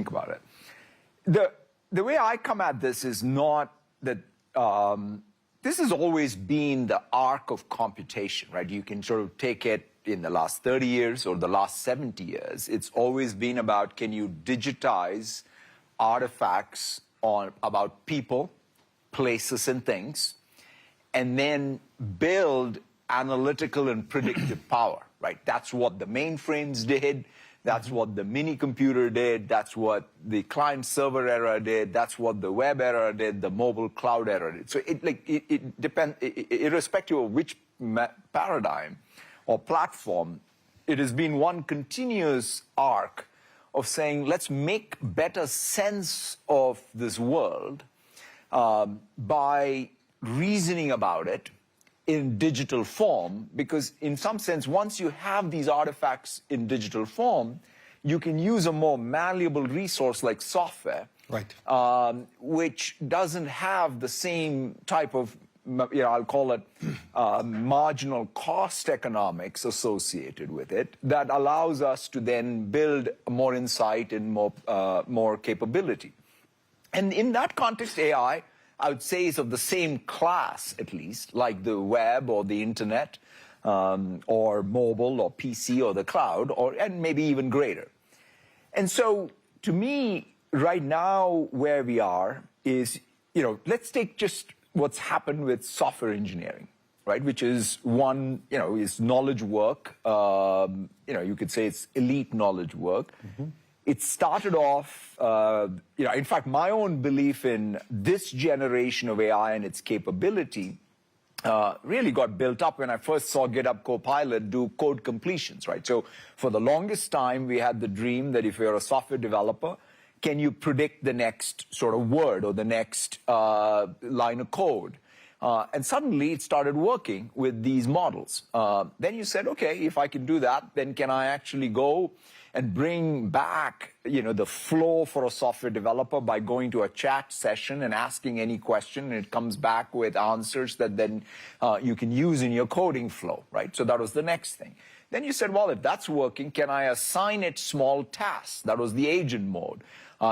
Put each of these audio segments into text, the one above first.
think about it. The way I come at this is not that this has always been the arc of computation, right? You can sort of take it in the last 30 years or the last 70 years. It's always been about, can you digitize artifacts about people, places, and things, and then build analytical and predictive power, right? That's what the mainframes did. That's what the mini computer did. That's what the client server era did. That's what the web era did, the mobile cloud era did. So it depends, irrespective of which paradigm or platform, it has been one continuous arc of saying, let's make better sense of this world by reasoning about it in digital form, because in some sense, once you have these artifacts in digital form, you can use a more malleable resource like software, right? Which doesn't have the same type of, I'll call it marginal cost economics associated with it, that allows us to then build more insight and more capability. And in that context, AI, I would say, is of the same class, at least, like the web or the internet, or mobile or PC or the cloud, and maybe even greater. And so, to me, right now, where we are is, let's take just what's happened with software engineering, right? Which is one, is knowledge work. You could say it's elite knowledge work. Mm-hmm. It started off, in fact, my own belief in this generation of AI and its capability really got built up when I first saw GitHub Copilot do code completions, right? So for the longest time, we had the dream that if you're a software developer, can you predict the next sort of word or the next line of code? And suddenly it started working with these models. Then you said, okay, if I can do that, then can I actually go and bring back, the flow for a software developer by going to a chat session and asking any question, and it comes back with answers that then you can use in your coding flow, right? So that was the next thing. Then you said, well, if that's working, can I assign it small tasks? That was the agent mode.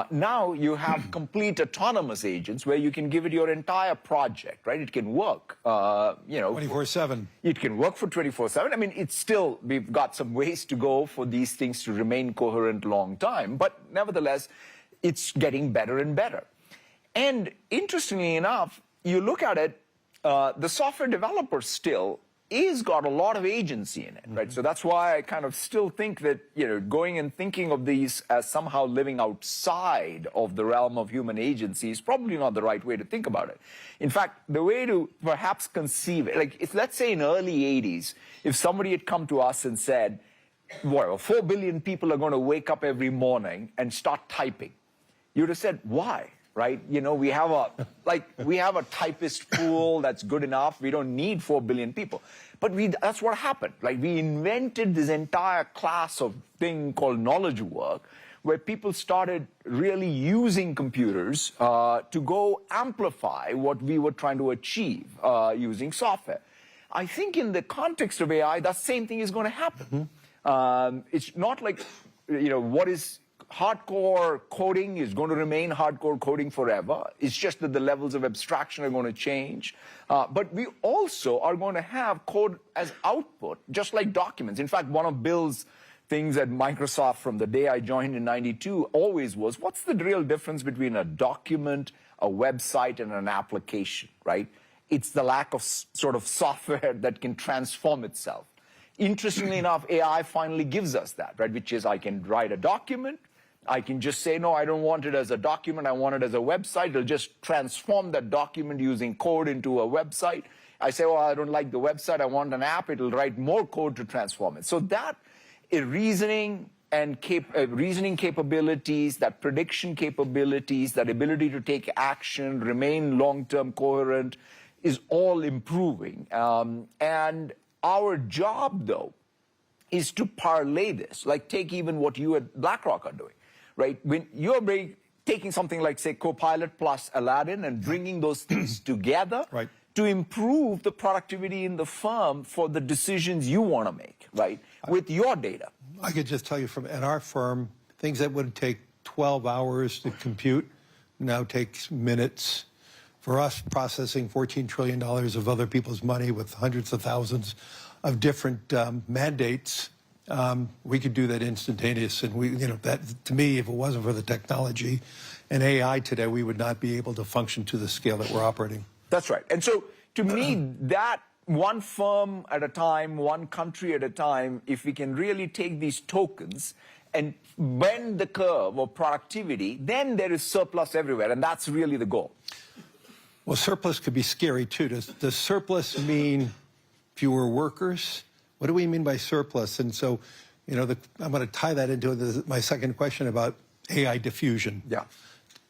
Now you have complete autonomous agents where you can give it your entire project, right? It can work, 24/7. It can work for 24/7. I mean, it's still, we've got some ways to go for these things to remain coherent long time, but nevertheless, it's getting better and better. And interestingly enough, you look at it, the software developer still is got a lot of agency in it, right? So that's why I kind of still think that, going and thinking of these as somehow living outside of the realm of human agency is probably not the right way to think about it. In fact, the way to perhaps conceive it, like if, let's say in early 80s, if somebody had come to us and said, well, 4 billion people are going to wake up every morning and start typing, you would have said, why? Right? We have a typist pool that's good enough. We don't need 4 billion people. But that's what happened. Like, we invented this entire class of thing called knowledge work, where people started really using computers to go amplify what we were trying to achieve using software. I think in the context of AI, that same thing is going to happen. Mm-hmm. It's not like, what is hardcore coding is going to remain hardcore coding forever. It's just that the levels of abstraction are going to change. But we also are going to have code as output, just like documents. In fact, one of Bill's things at Microsoft from the day I joined in '92 always was, what's the real difference between a document, a website, and an application, right? It's the lack of sort of software that can transform itself. Interestingly enough, AI finally gives us that, right? Which is, I can write a document. I can just say, no, I don't want it as a document. I want it as a website. It'll just transform that document using code into a website. I say, well, I don't like the website. I want an app. It'll write more code to transform it. So that reasoning and reasoning capabilities, that prediction capabilities, that ability to take action, remain long-term coherent, is all improving. And our job, though, is to parlay this. Like, take even what you at BlackRock are doing, right? When you're taking something like, say, Copilot plus Aladdin and bringing those things together, right, to improve the productivity in the firm for the decisions you want to make, right, with your data. I could just tell you at our firm, things that would take 12 hours to compute now takes minutes. For us, processing $14 trillion of other people's money with hundreds of thousands of different mandates, we could do that instantaneous. And that, to me, if it wasn't for the technology and AI today, we would not be able to function to the scale that we're operating. That's right. And so, to me, that one firm at a time, one country at a time, if we can really take these tokens and bend the curve of productivity, then there is surplus everywhere, and that's really the goal. Well, surplus could be scary, too. Does surplus mean fewer workers? What do we mean by surplus? And so, I'm going to tie that into my second question about AI diffusion. Yeah.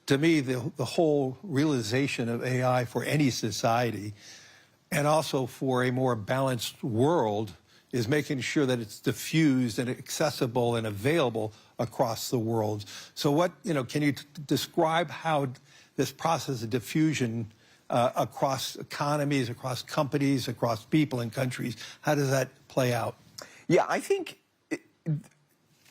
To me, the whole realization of AI for any society and also for a more balanced world is making sure that it's diffused and accessible and available across the world. So can you describe how this process of diffusion across economies, across companies, across people and countries, how does that play out? Yeah, I think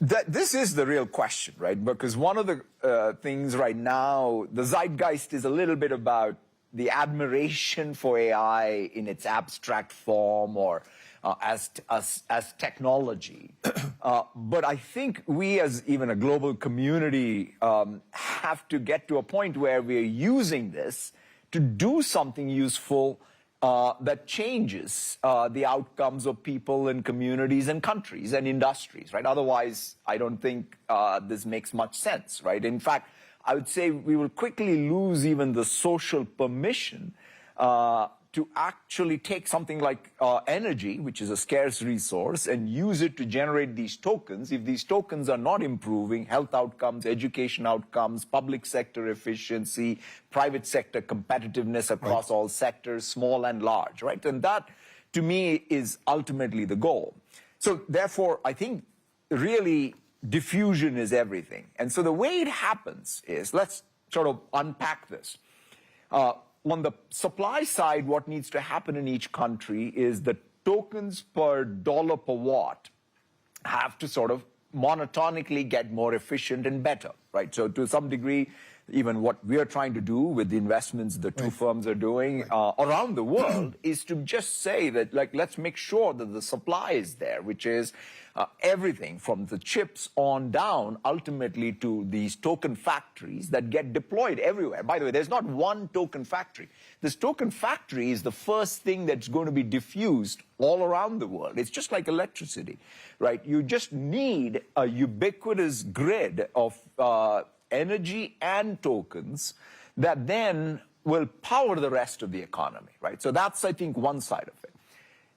that this is the real question, right? Because one of the things right now, the zeitgeist is a little bit about the admiration for AI in its abstract form or as technology. But I think we as even a global community have to get to a point where we're using this to do something useful that changes the outcomes of people and communities and countries and industries, right? Otherwise, I don't think this makes much sense, right? In fact, I would say we will quickly lose even the social permission to actually take something like energy, which is a scarce resource, and use it to generate these tokens. If these tokens are not improving health outcomes, education outcomes, public sector efficiency, private sector competitiveness across all sectors, small and large, right? And that, to me, is ultimately the goal. So therefore, I think really diffusion is everything. And so the way it happens is, let's sort of unpack this. On the supply side, what needs to happen in each country is the tokens per dollar per watt have to sort of monotonically get more efficient and better, right? So to some degree, even what we are trying to do with the investments the two firms are doing around the world is to just say that, like, let's make sure that the supply is there, which is everything from the chips on down, ultimately to these token factories that get deployed everywhere. By the way, there's not one token factory. This token factory is the first thing that's going to be diffused all around the world. It's just like electricity, right? You just need a ubiquitous grid of energy and tokens that then will power the rest of the economy, right? So that's, I think, one side of it.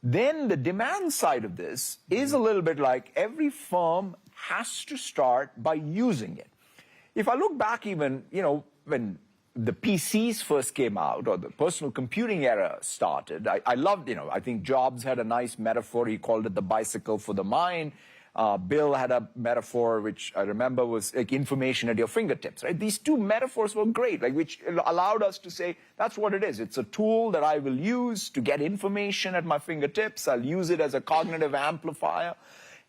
Then the demand side of this is a little bit like every firm has to start by using it. If I look back even, when the PCs first came out or the personal computing era started, I loved, I think Jobs had a nice metaphor. He called it the bicycle for the mind. Bill had a metaphor, which I remember was like information at your fingertips, right? These two metaphors were great, like which allowed us to say, that's what it is. It's a tool that I will use to get information at my fingertips. I'll use it as a cognitive amplifier.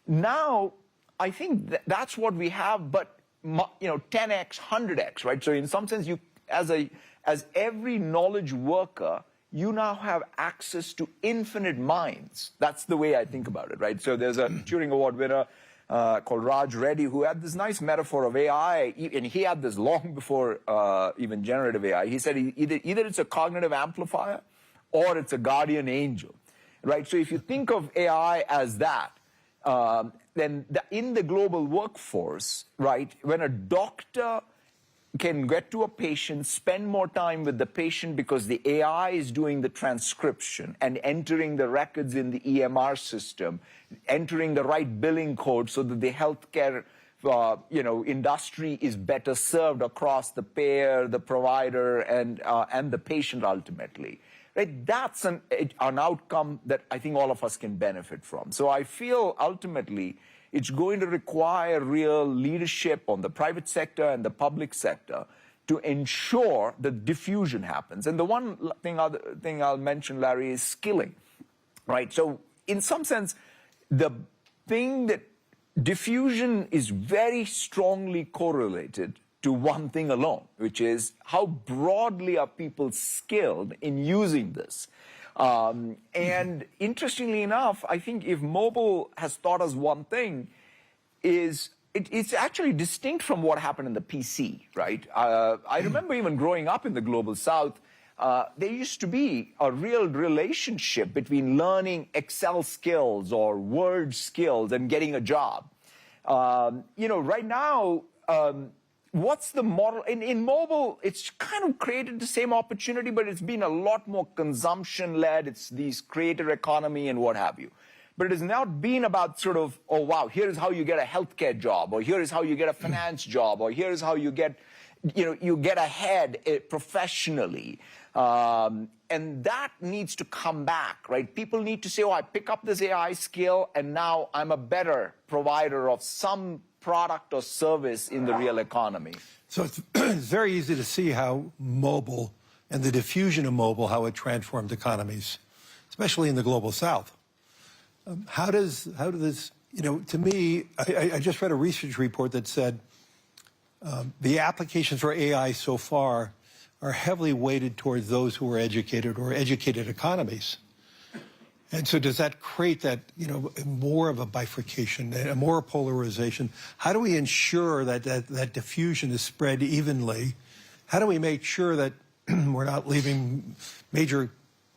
Now, I think that's what we have, but 10x, 100x, right? So in some sense, you, as every knowledge worker, you now have access to infinite minds. That's the way I think about it, right? So there's a Turing Award winner called Raj Reddy who had this nice metaphor of AI, and he had this long before even generative AI. He said either it's a cognitive amplifier or it's a guardian angel, right? So if you think of AI as that, then in the global workforce, right, when a doctor can get to a patient, spend more time with the patient because the AI is doing the transcription and entering the records in the EMR system, entering the right billing code so that the healthcare industry is better served across the payer, the provider, and the patient ultimately. Right? That's an outcome that I think all of us can benefit from. So I feel ultimately it's going to require real leadership on the private sector and the public sector to ensure that diffusion happens. And the one other thing I'll mention, Larry, is skilling, right? So in some sense, the thing that diffusion is very strongly correlated to one thing alone, which is how broadly are people skilled in using this. And interestingly enough, I think if mobile has taught us one thing, is it's actually distinct from what happened in the PC, right? I remember even growing up in the global south, there used to be a real relationship between learning Excel skills or Word skills and getting a job. Right now, what's the model? In mobile, it's kind of created the same opportunity, but it's been a lot more consumption-led. It's these creator economy and what have you. But it has not been about sort of, oh, wow, here's how you get a healthcare job, or here is how you get a finance job, or here is how you get, you get ahead professionally. And that needs to come back, right? People need to say, oh, I pick up this AI skill, and now I'm a better provider of some product or service in the real economy. So it's very easy to see how mobile and the diffusion of mobile, how it transformed economies, especially in the global south. How does this, to me, I just read a research report that said the applications for AI so far are heavily weighted towards those who are educated or educated economies. And so does that create that, more of a bifurcation, a more polarization? How do we ensure that diffusion is spread evenly? How do we make sure that we're not leaving major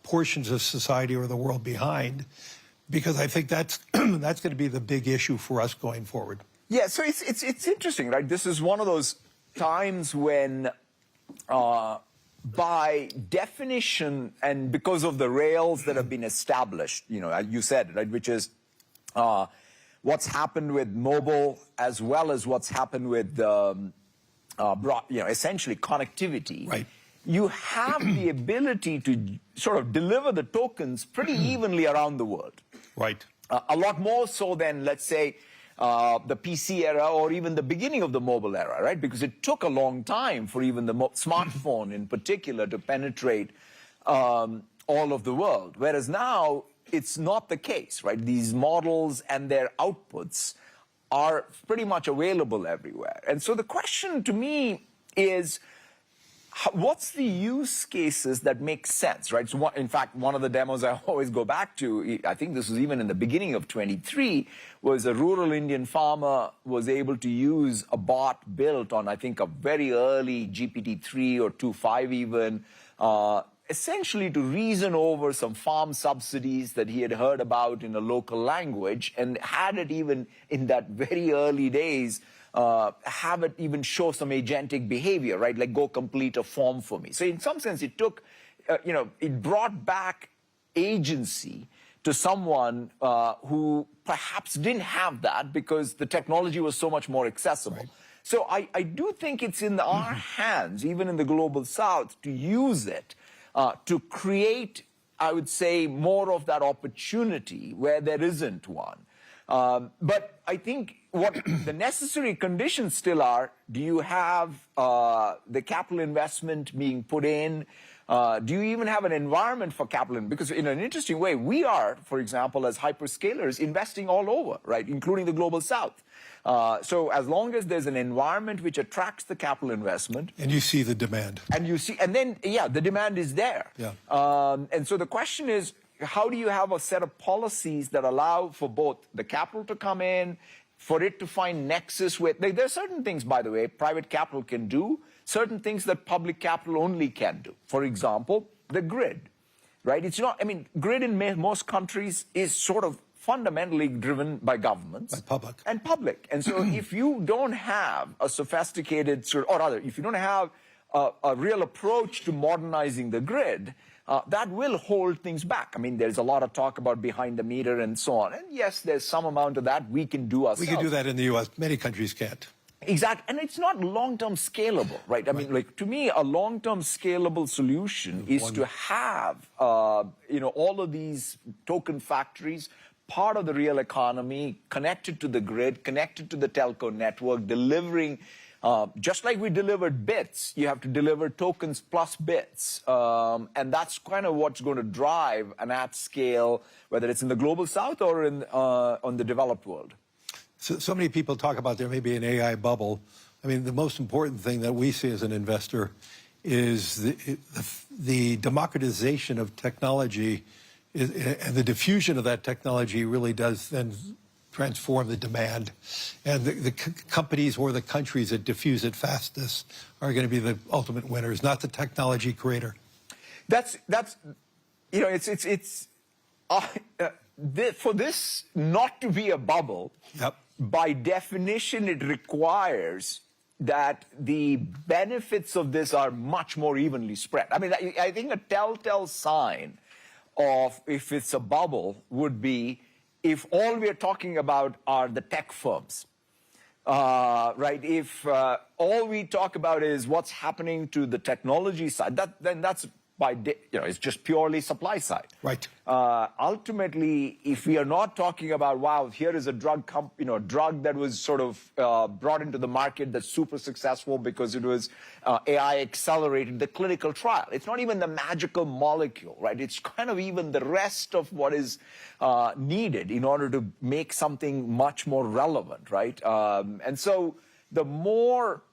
portions of society or the world behind? Because I think that's going to be the big issue for us going forward. Yeah, so it's interesting, right? This is one of those times when by definition, and because of the rails that have been established, you said, right, which is what's happened with mobile as well as what's happened with, essentially connectivity. Right. You have the ability to sort of deliver the tokens pretty evenly around the world. Right. A lot more so than, let's say, the PC era or even the beginning of the mobile era, right? Because it took a long time for even the smartphone in particular to penetrate all of the world. Whereas now, it's not the case, right? These models and their outputs are pretty much available everywhere. And so the question to me is, what's the use cases that make sense, right? So in fact, one of the demos I always go back to, I think this was even in the beginning of 23, was a rural Indian farmer was able to use a bot built on, I think, a very early GPT-3 or 2.5 even, essentially to reason over some farm subsidies that he had heard about in a local language, and had it even in that very early days have it even show some agentic behavior, right? Like, go complete a form for me. So in some sense, it took, it brought back agency to someone who perhaps didn't have that because the technology was so much more accessible. Right. So I do think it's in our hands, even in the global south, to use it to create, I would say, more of that opportunity where there isn't one. But I think what the necessary conditions still are, do you have the capital investment being put in? Do you even have an environment for capital? Because in an interesting way, we are, for example, as hyperscalers, investing all over, right, including the global south. So as long as there's an environment which attracts the capital investment. And you see the demand. And then, yeah, the demand is there. Yeah. And so the question is, how do you have a set of policies that allow for both the capital to come in, for it to find nexus with, there are certain things, by the way, private capital can do, certain things that public capital only can do. For example, the grid, right? It's not, grid in most countries is sort of fundamentally driven by governments. By public. And public. And so if you don't have a sophisticated, or rather, if you don't have a real approach to modernizing the grid, that will hold things back. There's a lot of talk about behind the meter and so on. And yes, there's some amount of that we can do ourselves. We can do that in the U.S. Many countries can't. Exactly. And it's not long-term scalable, right? To me, a long-term scalable solution is to have, all of these token factories, part of the real economy, connected to the grid, connected to the telco network, delivering. Just like we delivered bits, you have to deliver tokens plus bits. And that's kind of what's going to drive an at scale, whether it's in the global south or on the developed world. So many people talk about there may be an AI bubble. I mean, the most important thing that we see as an investor is the democratization of technology, and the diffusion of that technology really does then transform the demand. And the companies or the countries that diffuse it fastest are going to be the ultimate winners, not the technology creator. That's you know, for this not to be a bubble, Yep. by definition, it requires that the benefits of this are much more evenly spread. I mean, I think a telltale sign of if it's a bubble would be if all we're talking about are the tech firms, right? If all we talk about is what's happening to the technology side, then that's it's just purely supply side. Right. Ultimately, if we are not talking about, wow, here is a drug that was sort of brought into the market that's super successful because it was AI accelerated the clinical trial. It's not even the magical molecule, right? It's kind of even the rest of what is needed in order to make something much more relevant, right? And so the more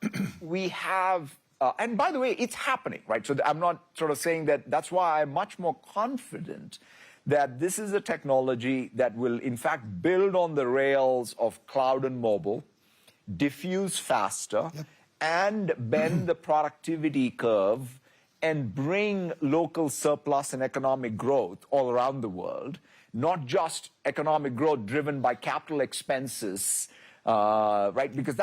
we have, and by the way, it's happening, right? So I'm not sort of saying that. That's why I'm much more confident that this is a technology that will, in fact, build on the rails of cloud and mobile, diffuse faster, Yep. and bend the productivity curve and bring local surplus and economic growth all around the world, not just economic growth driven by capital expenses, right? Because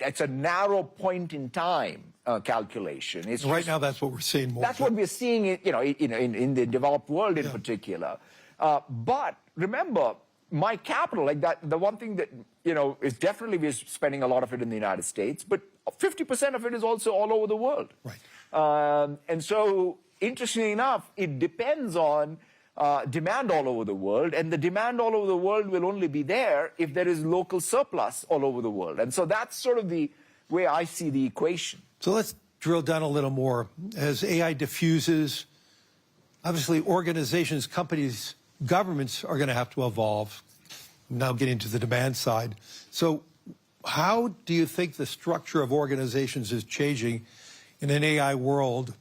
it's a narrow point in time calculation. It's Right now, that's what we're seeing more. That's what we're seeing, in the developed world in particular. But remember, my capital, like that, the one thing that, is definitely we're spending a lot of it in the United States, but 50% of it is also all over the world. Right. And so, interestingly enough, it depends on demand all over the world, and the demand all over the world will only be there if there is local surplus all over the world. And so that's sort of the way I see the equation. So let's drill down a little more. As AI diffuses, obviously organizations, companies, governments are going to have to evolve. Now getting to the demand side. So how do you think the structure of organizations is changing in an AI world,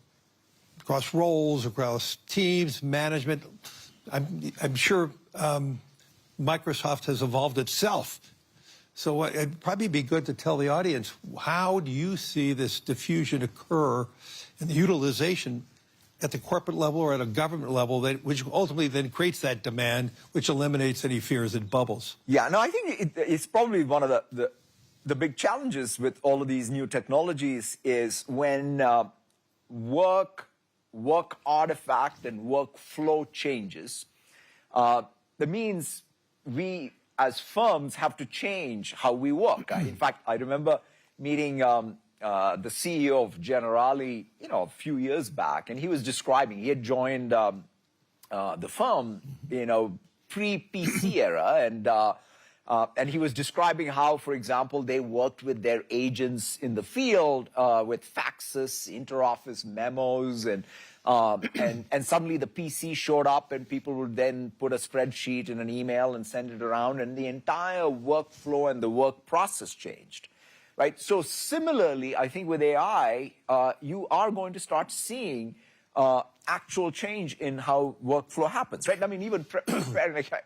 across roles, across teams, management? I'm sure Microsoft has evolved itself. So it'd probably be good to tell the audience, how do you see this diffusion occur and the utilization at the corporate level or at a government level, which ultimately then creates that demand, which eliminates any fears it bubbles? Yeah, no, I think it's probably one of the big challenges with all of these new technologies is when work artifact and workflow changes. That means we, as firms, have to change how we work. In fact, I remember meeting the CEO of Generali, a few years back, and he was describing, he had joined the firm, pre-PC era, and he was describing how, for example, they worked with their agents in the field with faxes, interoffice memos, and suddenly the PC showed up, and people would then put a spreadsheet in an email and send it around, and the entire workflow and the work process changed, right? So similarly, I think with AI, you are going to start seeing actual change in how workflow happens, right? I mean, even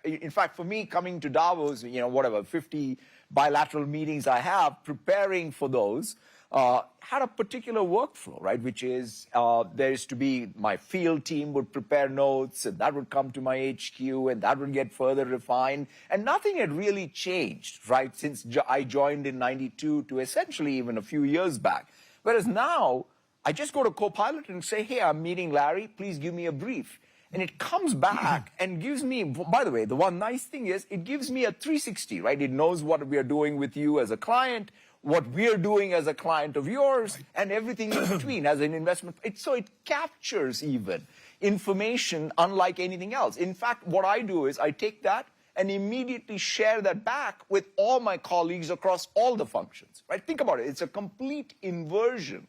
in fact, for me, coming to Davos, 50 bilateral meetings I have, preparing for those, had a particular workflow, right? Which is, there is to be, my field team would prepare notes, and that would come to my HQ, and that would get further refined. And nothing had really changed, right? Since I joined in '92 to essentially even a few years back. Whereas now, I just go to Copilot and say, hey, I'm meeting Larry, please give me a brief. And it comes back and gives me, by the way, the one nice thing is it gives me a 360, right? It knows what we are doing with you as a client, what we're doing as a client of yours, and everything in between as an investment. So it captures even information unlike anything else. In fact, what I do is I take that and immediately share that back with all my colleagues across all the functions, right? Think about it. It's a complete inversion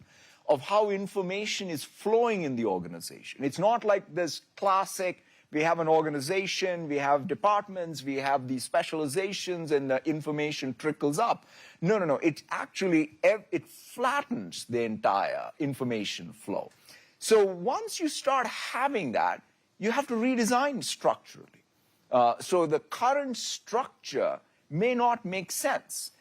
of how information is flowing in the organization. It's not like this classic we have an organization, we have departments, we have these specializations, and the information trickles up. No, no, no. It actually, it flattens the entire information flow. So once you start having that, you have to redesign structurally. So the current structure may not make sense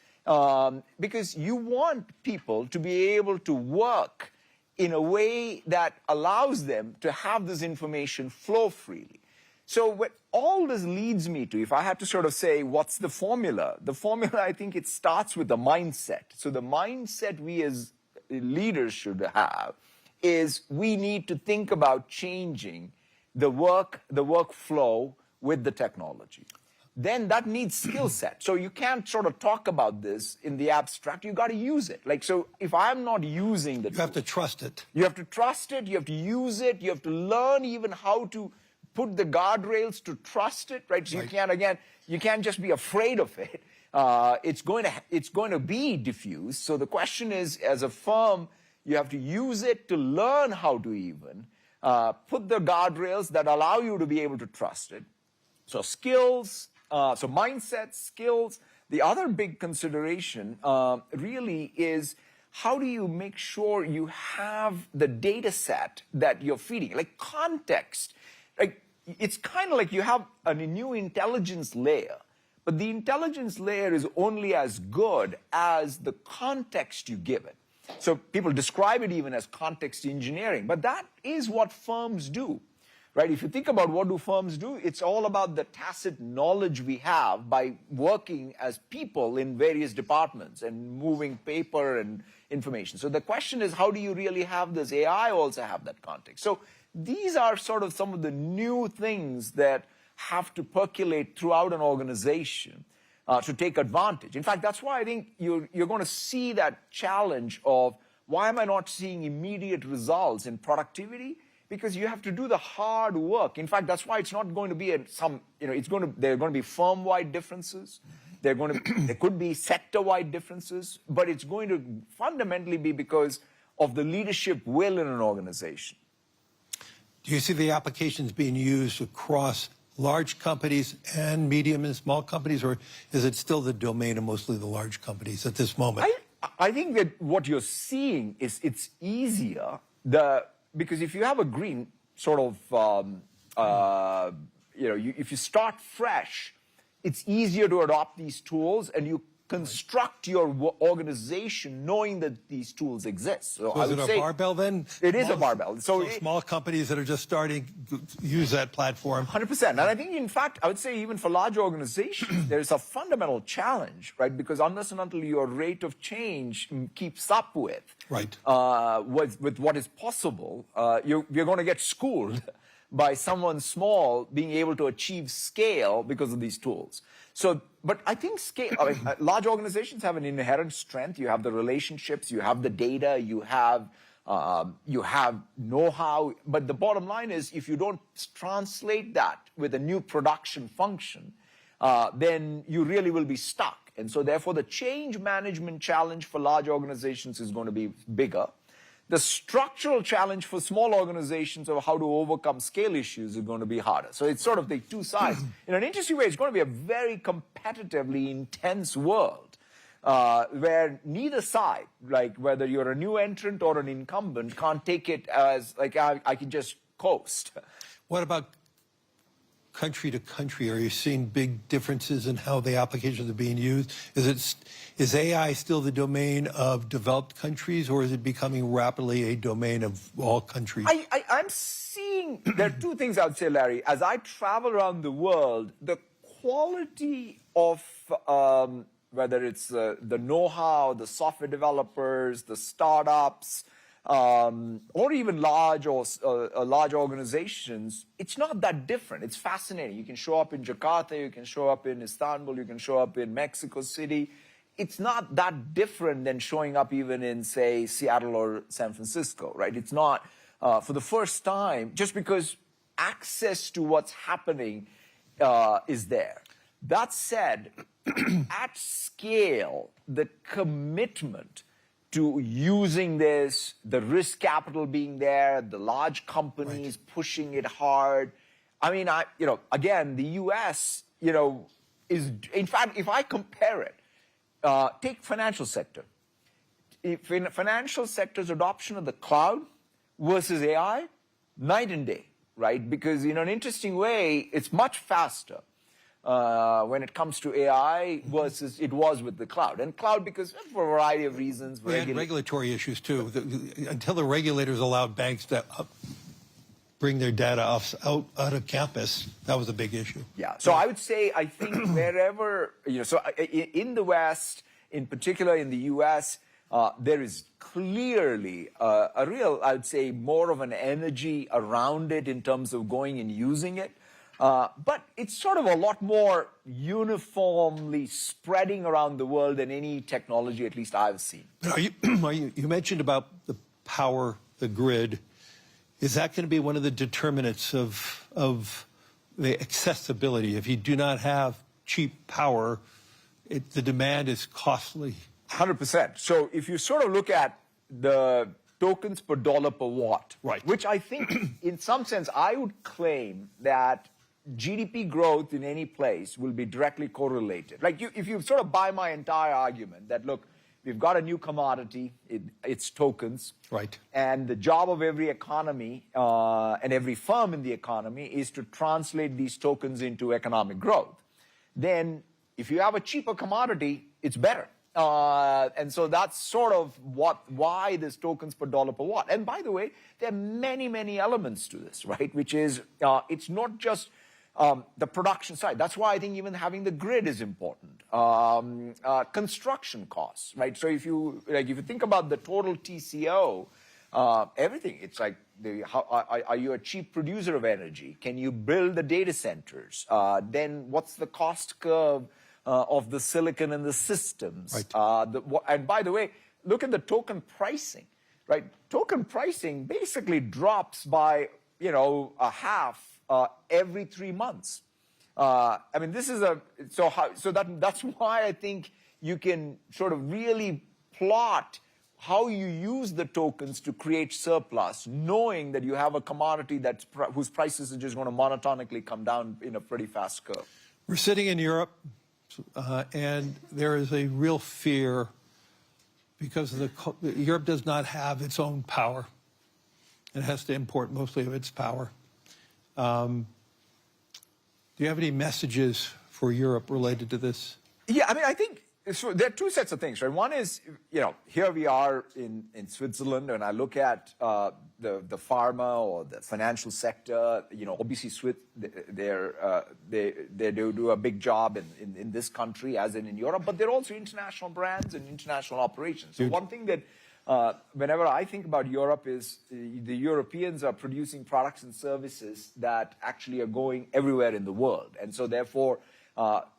because you want people to be able to work in a way that allows them to have this information flow freely. So what all this leads me to, if I had to sort of say what's the formula, I think it starts with the mindset. So the mindset we as leaders should have is we need to think about changing the workflow with the technology. Then that needs skill set. So you can't sort of talk about this in the abstract. You got to use it. Like, so if I'm not using the tool, you have to trust it. You have to trust it. You have to use it. You have to learn even how to put the guardrails to trust it, right? So you can't just be afraid of it. It's going to be diffused. So the question is, as a firm, you have to use it to learn how to even put the guardrails that allow you to be able to trust it. So skills, so mindset, skills. The other big consideration really is how do you make sure you have the data set that you're feeding, like context. Like, it's kind of like you have a new intelligence layer, but the intelligence layer is only as good as the context you give it. So people describe it even as context engineering, but that is what firms do, right? If you think about what do firms do, it's all about the tacit knowledge we have by working as people in various departments and moving paper and information. So the question is, how do you really have this? AI also have that context. So these are sort of some of the new things that have to percolate throughout an organization to take advantage. In fact, that's why I think you're going to see that challenge of why am I not seeing immediate results in productivity? Because you have to do the hard work. In fact, that's why it's not going to be there are going to be firm-wide differences. There could be sector-wide differences, but it's going to fundamentally be because of the leadership will in an organization. Do you see the applications being used across large companies and medium and small companies, or is it still the domain of mostly the large companies at this moment? I think that what you're seeing is it's easier, because if you have a green sort of, if you start fresh, it's easier to adopt these tools, and you construct your organization knowing that these tools exist. So is it a barbell then? It is a barbell. So small companies that are just starting to use that platform. 100%. And I think, in fact, I would say even for large organizations, there is a fundamental challenge, right? Because unless and until your rate of change keeps up with what is possible, you're going to get schooled by someone small being able to achieve scale because of these tools. So, but I think large organizations have an inherent strength. You have the relationships, you have the data, you have know-how. But the bottom line is, if you don't translate that with a new production function, then you really will be stuck. And so therefore, the change management challenge for large organizations is going to be bigger. The structural challenge for small organizations of how to overcome scale issues is going to be harder. So it's sort of the two sides. In an interesting way, it's going to be a very competitively intense world where neither side, like whether you're a new entrant or an incumbent, can't take it as like I can just coast. What about country to country? Are you seeing big differences in how the applications are being used? Is AI still the domain of developed countries, or is it becoming rapidly a domain of all countries? I'm seeing, there are two things I would say, Larry. As I travel around the world, the quality of whether it's the know-how, the software developers, the startups, or even large organizations, it's not that different. It's fascinating. You can show up in Jakarta, you can show up in Istanbul, you can show up in Mexico City. It's not that different than showing up even in, say, Seattle or San Francisco, right? It's not, for the first time, just because access to what's happening is there. That said, at scale, the commitment to using this, the risk capital being there, the large companies pushing it hard, I mean, again, the U.S., is, in fact, if I compare it, take financial sector. If in financial sector's adoption of the cloud versus AI, night and day, right? Because in an interesting way, it's much faster when it comes to AI versus it was with the cloud. And cloud, because for a variety of reasons. We had regulatory issues, too. Until the regulators allowed banks to bring their data out of campus, that was a big issue. Yeah. So I would say, I think wherever, so in the West, in particular in the U.S., there is clearly a real, I would say, more of an energy around it in terms of going and using it. But it's sort of a lot more uniformly spreading around the world than any technology, at least I've seen. You mentioned about the power, the grid. Is that going to be one of the determinants of the accessibility? If you do not have cheap power, the demand is costly. 100%. So if you sort of look at the tokens per dollar per watt, right, which I think in some sense I would claim that GDP growth in any place will be directly correlated. Like if you sort of buy my entire argument that, look, we've got a new commodity, it's tokens. Right. And the job of every economy and every firm in the economy is to translate these tokens into economic growth. Then if you have a cheaper commodity, it's better. And so that's sort of why this tokens per dollar per watt. And by the way, there are many, many elements to this, right? Which is, it's not just the production side. That's why I think even having the grid is important. Construction costs, right? So if you think about the total TCO, everything, it's like, are you a cheap producer of energy? Can you build the data centers? Then what's the cost curve of the silicon and the systems? Right. And by the way, look at the token pricing, right? Token pricing basically drops by, a half every 3 months. I mean, this is that's why I think you can sort of really plot how you use the tokens to create surplus, knowing that you have a commodity whose prices are just going to monotonically come down in a pretty fast curve. We're sitting in Europe, and there is a real fear because Europe does not have its own power. It has to import mostly of its power. Do you have any messages for Europe related to this? Yeah, I mean, I think so there are two sets of things, right? One is, here we are in Switzerland, and I look at the pharma or the financial sector. Obviously, they do a big job in this country, as in Europe, but they're also international brands and international operations. So one thing that whenever I think about Europe is the Europeans are producing products and services that actually are going everywhere in the world. And so therefore,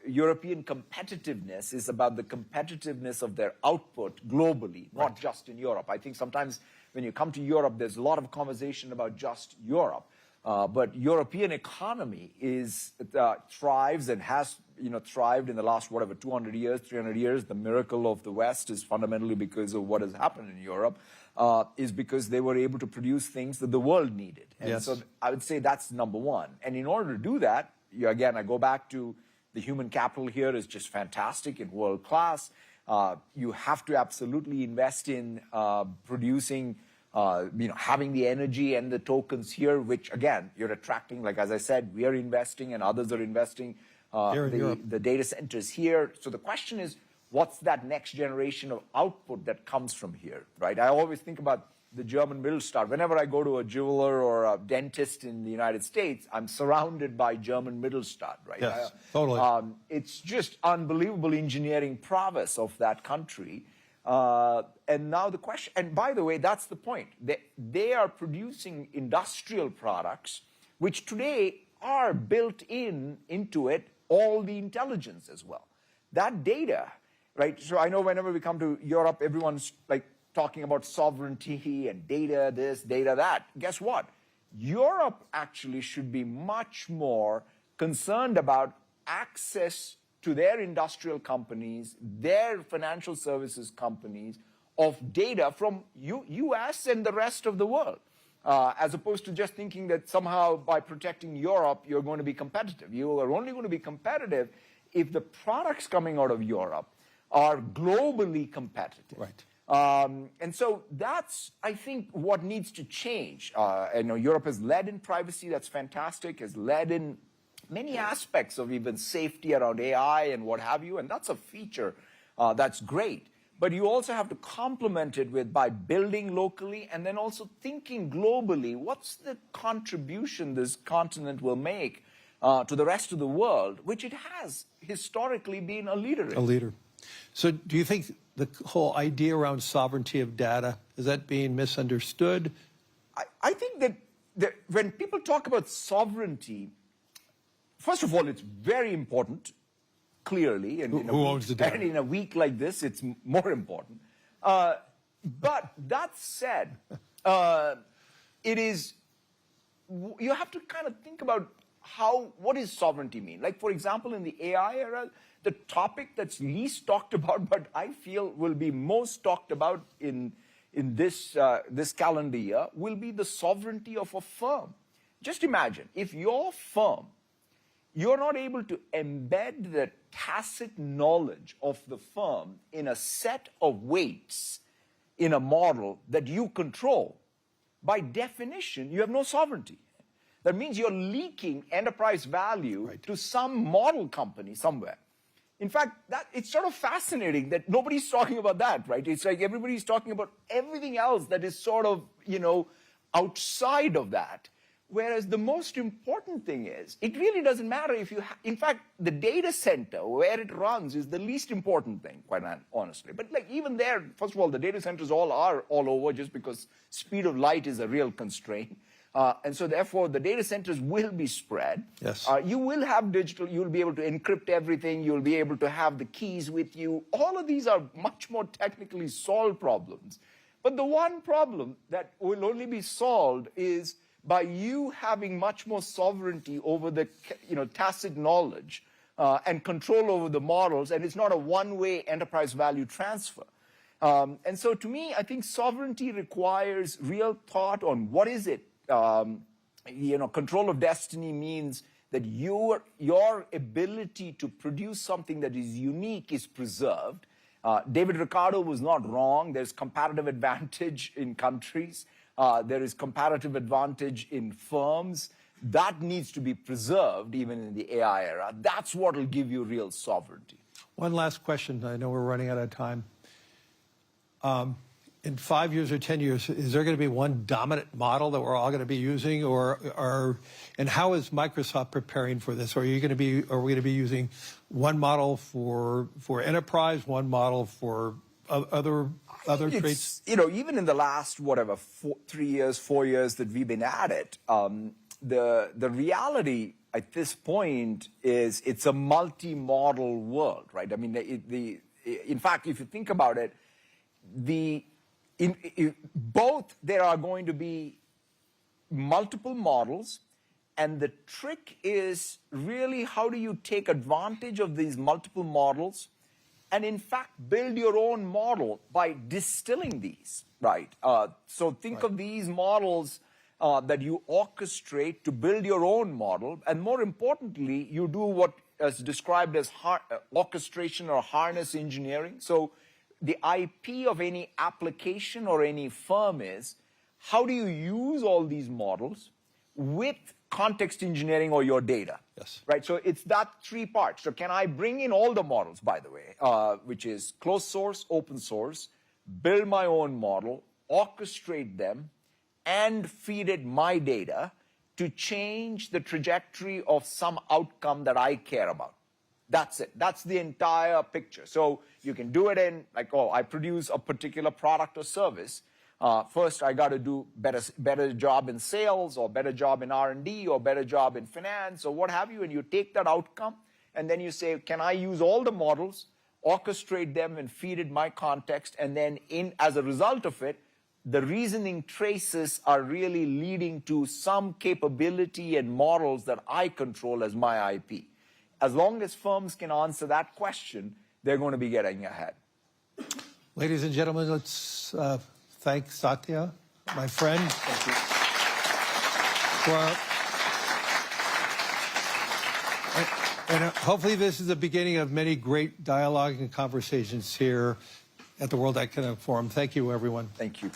European competitiveness is about the competitiveness of their output globally, not just in Europe. I think sometimes when you come to Europe, there's a lot of conversation about just Europe. But European economy thrives and has thrived in the last, 200 years, 300 years. The miracle of the West is fundamentally because of what has happened in Europe, is because they were able to produce things that the world needed. And so I would say that's number one. And in order to do that, again, I go back to the human capital here is just fantastic and world class. You have to absolutely invest in producing, having the energy and the tokens here, which again, you're attracting, like as I said, we are investing and others are investing. The data centers here. So the question is, what's that next generation of output that comes from here, right? I always think about the German Mittelstand. Whenever I go to a jeweler or a dentist in the United States, I'm surrounded by German Mittelstand, right? Yes, totally. It's just unbelievable engineering prowess of that country. And now the question, and by the way, that's the point. They are producing industrial products, which today are built into it, all the intelligence as well. That data, right? So I know whenever we come to Europe, everyone's like talking about sovereignty and data this, data that. Guess what? Europe actually should be much more concerned about access to their industrial companies, their financial services companies, of data from US and the rest of the world. as opposed to just thinking that somehow by protecting Europe, you're going to be competitive. You are only going to be competitive if the products coming out of Europe are globally competitive. Right. And so that's, I think, what needs to change. Europe has led in privacy, that's fantastic, has led in many aspects of even safety around AI and what have you, and that's a feature that's great. But you also have to complement it by building locally and then also thinking globally. What's the contribution this continent will make to the rest of the world, which it has historically been a leader in? A leader. So do you think the whole idea around sovereignty of data, is that being misunderstood? I think that when people talk about sovereignty, first of all, it's very important, clearly. And who owns the data? And in a week like this, it's more important. But that said, you have to kind of think about what does sovereignty mean? Like, for example, in the AI era, the topic that's least talked about, but I feel will be most talked about in this calendar year, will be the sovereignty of a firm. Just imagine, if your firm, you're not able to embed the tacit knowledge of the firm in a set of weights in a model that you control, by definition, you have no sovereignty. That means you're leaking enterprise value to some model company somewhere. In fact, it's sort of fascinating that nobody's talking about that, right? It's like everybody's talking about everything else that is sort of, outside of that. Whereas the most important thing is, it really doesn't matter if in fact, the data center, where it runs, is the least important thing, quite honestly. But like even there, first of all, the data centers are all over just because speed of light is a real constraint. And so therefore, the data centers will be spread. Yes. You will have digital, you'll be able to encrypt everything, you'll be able to have the keys with you. All of these are much more technically solved problems. But the one problem that will only be solved is by you having much more sovereignty over the tacit knowledge and control over the models, and it's not a one-way enterprise value transfer. And so to me, I think sovereignty requires real thought on what is it. Control of destiny means that your ability to produce something that is unique is preserved. David Ricardo was not wrong. There's comparative advantage in countries. There is comparative advantage in firms. That needs to be preserved even in the AI era. That's what will give you real sovereignty. One last question. I know we're running out of time. In 5 years or 10 years, is there going to be one dominant model that we're all going to be using, and how is Microsoft preparing for this? Are we going to be using one model for enterprise, one model for other traits? Even in the last 3 years, 4 years that we've been at it, the reality at this point is it's a multi-model world, right? I mean, in fact, if you think about it, both there are going to be multiple models, and the trick is really how do you take advantage of these multiple models and in fact build your own model by distilling these, right? So think of these models that you orchestrate to build your own model, and more importantly, you do what is described as orchestration or harness engineering. So the IP of any application or any firm is, how do you use all these models with context engineering or your data? Yes. Right, so it's that three parts. So can I bring in all the models, by the way, which is closed source, open source, build my own model, orchestrate them, and feed it my data to change the trajectory of some outcome that I care about? That's it. That's the entire picture. So you can do it in, like, I produce a particular product or service. First, I got to do better job in sales, or better job in R&D, or better job in finance, or what have you. And you take that outcome, and then you say, can I use all the models, orchestrate them, and feed it my context? And then as a result of it, the reasoning traces are really leading to some capability and models that I control as my IP. As long as firms can answer that question, they're going to be getting ahead. Ladies and gentlemen, let's thank Satya, my friend. Thank you. Well, and hopefully this is the beginning of many great dialogue and conversations here at the World Economic Forum. Thank you, everyone. Thank you.